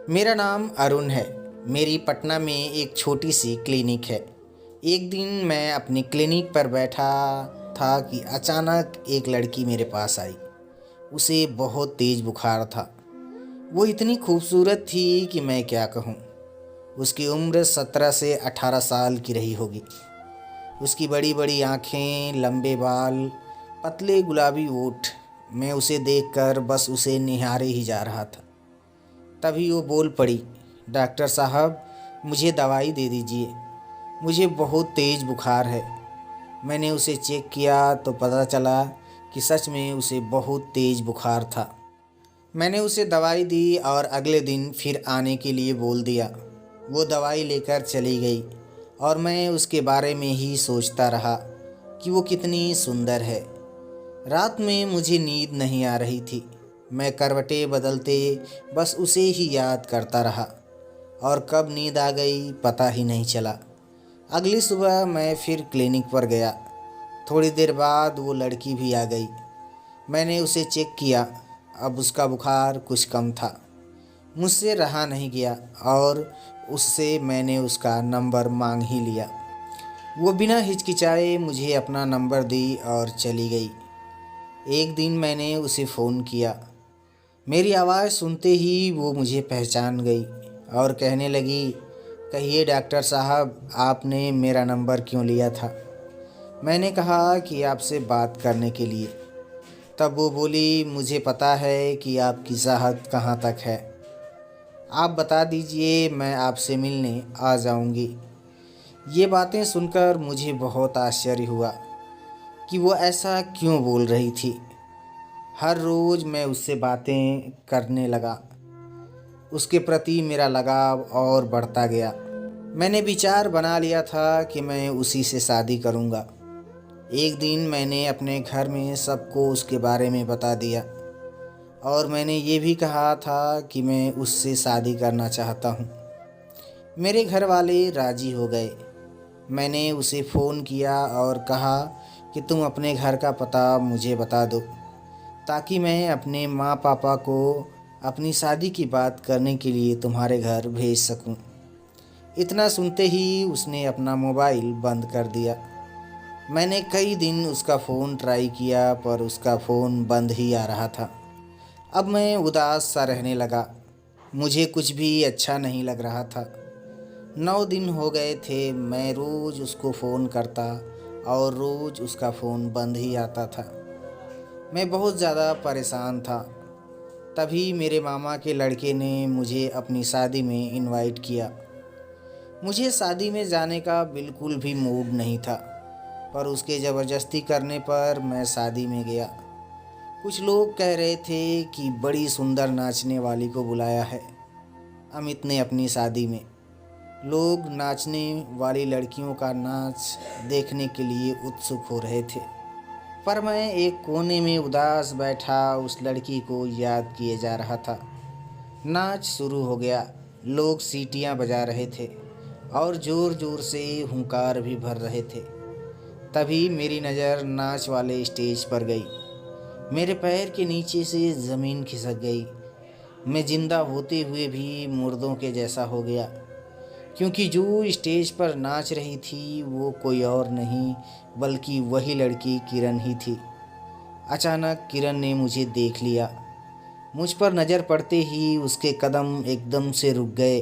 मेरा नाम अरुण है। मेरी पटना में एक छोटी सी क्लिनिक है। एक दिन मैं अपनी क्लिनिक पर बैठा था कि अचानक एक लड़की मेरे पास आई। उसे बहुत तेज़ बुखार था। वो इतनी खूबसूरत थी कि मैं क्या कहूँ। उसकी उम्र 17 से 18 साल की रही होगी। उसकी बड़ी बड़ी आँखें, लंबे बाल, पतले गुलाबी ओठ। मैं उसे देखकर बस उसे निहारे ही जा रहा था। तभी वो बोल पड़ी, डॉक्टर साहब, मुझे दवाई दे दीजिए, मुझे बहुत तेज़ बुखार है। मैंने उसे चेक किया तो पता चला कि सच में उसे बहुत तेज़ बुखार था। मैंने उसे दवाई दी और अगले दिन फिर आने के लिए बोल दिया। वो दवाई लेकर चली गई और मैं उसके बारे में ही सोचता रहा कि वो कितनी सुंदर है। रात में मुझे नींद नहीं आ रही थी। मैं करवटें बदलते बस उसे ही याद करता रहा और कब नींद आ गई पता ही नहीं चला। अगली सुबह मैं फिर क्लिनिक पर गया। थोड़ी देर बाद वो लड़की भी आ गई। मैंने उसे चेक किया। अब उसका बुखार कुछ कम था। मुझसे रहा नहीं गया और उससे मैंने उसका नंबर मांग ही लिया। वो बिना हिचकिचाए मुझे अपना नंबर दी और चली गई। एक दिन मैंने उसे फ़ोन किया। मेरी आवाज़ सुनते ही वो मुझे पहचान गई और कहने लगी, कहिए डॉक्टर साहब, आपने मेरा नंबर क्यों लिया था? मैंने कहा कि आपसे बात करने के लिए। तब वो बोली, मुझे पता है कि आपकी चाहत कहाँ तक है। आप बता दीजिए, मैं आपसे मिलने आ जाऊंगी। ये बातें सुनकर मुझे बहुत आश्चर्य हुआ कि वो ऐसा क्यों बोल रही थी। हर रोज़ मैं उससे बातें करने लगा। उसके प्रति मेरा लगाव और बढ़ता गया। मैंने विचार बना लिया था कि मैं उसी से शादी करूंगा। एक दिन मैंने अपने घर में सबको उसके बारे में बता दिया और मैंने ये भी कहा था कि मैं उससे शादी करना चाहता हूँ। मेरे घर वाले राज़ी हो गए। मैंने उसे फ़ोन किया और कहा कि तुम अपने घर का पता मुझे बता दो ताकि मैं अपने माँ पापा को अपनी शादी की बात करने के लिए तुम्हारे घर भेज सकूं। इतना सुनते ही उसने अपना मोबाइल बंद कर दिया। मैंने कई दिन उसका फ़ोन ट्राई किया पर उसका फ़ोन बंद ही आ रहा था। अब मैं उदास सा रहने लगा। मुझे कुछ भी अच्छा नहीं लग रहा था। 9 दिन हो गए थे मैं रोज़ उसको फ़ोन करता और रोज़ उसका फ़ोन बंद ही आता था। मैं बहुत ज़्यादा परेशान था। तभी मेरे मामा के लड़के ने मुझे अपनी शादी में इनवाइट किया। मुझे शादी में जाने का बिल्कुल भी मूड नहीं था, पर उसके ज़बरदस्ती करने पर मैं शादी में गया। कुछ लोग कह रहे थे कि बड़ी सुंदर नाचने वाली को बुलाया है अमित ने अपनी शादी में। लोग नाचने वाली लड़कियों का नाच देखने के लिए उत्सुक हो रहे थे, पर मैं एक कोने में उदास बैठा उस लड़की को याद किए जा रहा था। नाच शुरू हो गया। लोग सीटियां बजा रहे थे और ज़ोर ज़ोर से हुंकार भी भर रहे थे। तभी मेरी नज़र नाच वाले स्टेज पर गई। मेरे पैर के नीचे से ज़मीन खिसक गई। मैं जिंदा होते हुए भी मुर्दों के जैसा हो गया, क्योंकि जो स्टेज पर नाच रही थी वो कोई और नहीं बल्कि वही लड़की किरण ही थी। अचानक किरण ने मुझे देख लिया। मुझ पर नज़र पड़ते ही उसके कदम एकदम से रुक गए।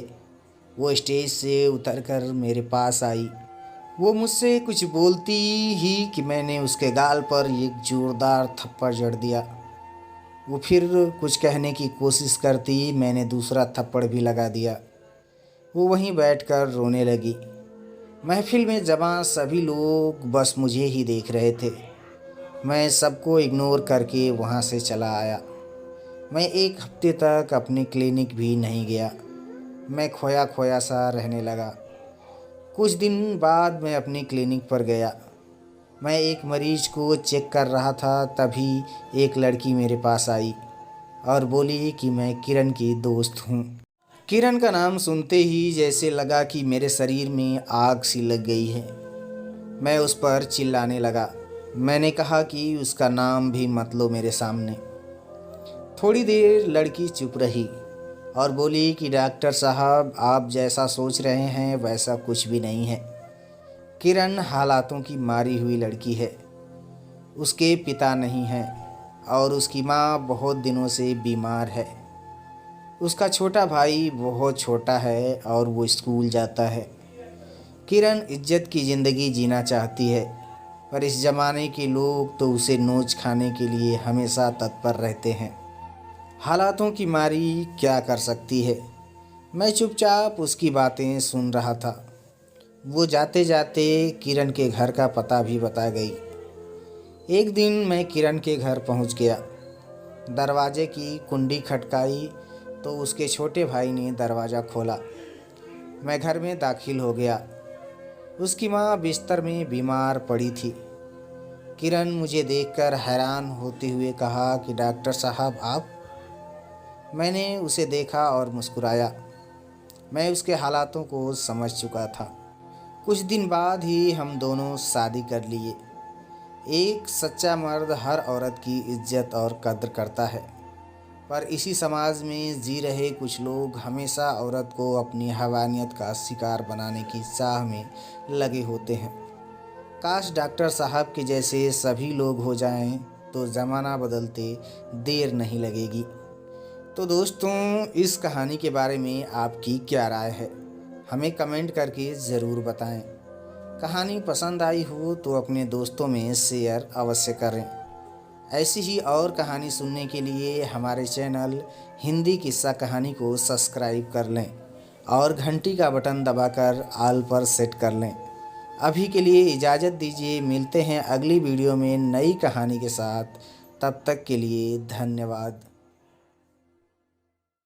वो स्टेज से उतरकर मेरे पास आई। वो मुझसे कुछ बोलती ही कि मैंने उसके गाल पर एक ज़ोरदार थप्पड़ जड़ दिया। वो फिर कुछ कहने की कोशिश करती, मैंने दूसरा थप्पड़ भी लगा दिया। वो वहीं बैठकर रोने लगी। महफिल में जमा सभी लोग बस मुझे ही देख रहे थे। मैं सबको इग्नोर करके वहाँ से चला आया। मैं एक हफ्ते तक अपनी क्लिनिक भी नहीं गया। मैं खोया खोया सा रहने लगा। कुछ दिन बाद मैं अपनी क्लिनिक पर गया। मैं एक मरीज को चेक कर रहा था, तभी एक लड़की मेरे पास आई और बोली कि मैं किरण की दोस्त हूँ। किरण का नाम सुनते ही जैसे लगा कि मेरे शरीर में आग सी लग गई है। मैं उस पर चिल्लाने लगा। मैंने कहा कि उसका नाम भी मत लो मेरे सामने। थोड़ी देर लड़की चुप रही। और बोली कि डॉक्टर साहब, आप जैसा सोच रहे हैं वैसा कुछ भी नहीं है। किरण हालातों की मारी हुई लड़की है। उसके पिता नहीं हैं और उसकी माँ बहुत दिनों से बीमार है। उसका छोटा भाई बहुत छोटा है और वो स्कूल जाता है। किरण इज्जत की ज़िंदगी जीना चाहती है, पर इस ज़माने के लोग तो उसे नोच खाने के लिए हमेशा तत्पर रहते हैं। हालातों की मारी क्या कर सकती है। मैं चुपचाप उसकी बातें सुन रहा था। वो जाते जाते किरण के घर का पता भी बता गई। एक दिन मैं किरण के घर पहुंच गया। दरवाजे की कुंडी खटकाई तो उसके छोटे भाई ने दरवाज़ा खोला। मैं घर में दाखिल हो गया। उसकी माँ बिस्तर में बीमार पड़ी थी। किरण मुझे देखकर हैरान होते हुए कहा कि डॉक्टर साहब, आप? मैंने उसे देखा और मुस्कुराया। मैं उसके हालातों को समझ चुका था। कुछ दिन बाद ही हम दोनों शादी कर लिए। एक सच्चा मर्द हर औरत की इज्जत और कद्र करता है, पर इसी समाज में जी रहे कुछ लोग हमेशा औरत को अपनी हैवानियत का शिकार बनाने की चाह में लगे होते हैं। काश डॉक्टर साहब के जैसे सभी लोग हो जाएं तो ज़माना बदलते देर नहीं लगेगी। तो दोस्तों, इस कहानी के बारे में आपकी क्या राय है, हमें कमेंट करके ज़रूर बताएं। कहानी पसंद आई हो तो अपने दोस्तों में शेयर अवश्य करें। ऐसी ही और कहानी सुनने के लिए हमारे चैनल हिंदी किस्सा कहानी को सब्सक्राइब कर लें और घंटी का बटन दबाकर ऑल पर सेट कर लें। अभी के लिए इजाज़त दीजिए, मिलते हैं अगली वीडियो में नई कहानी के साथ। तब तक के लिए धन्यवाद।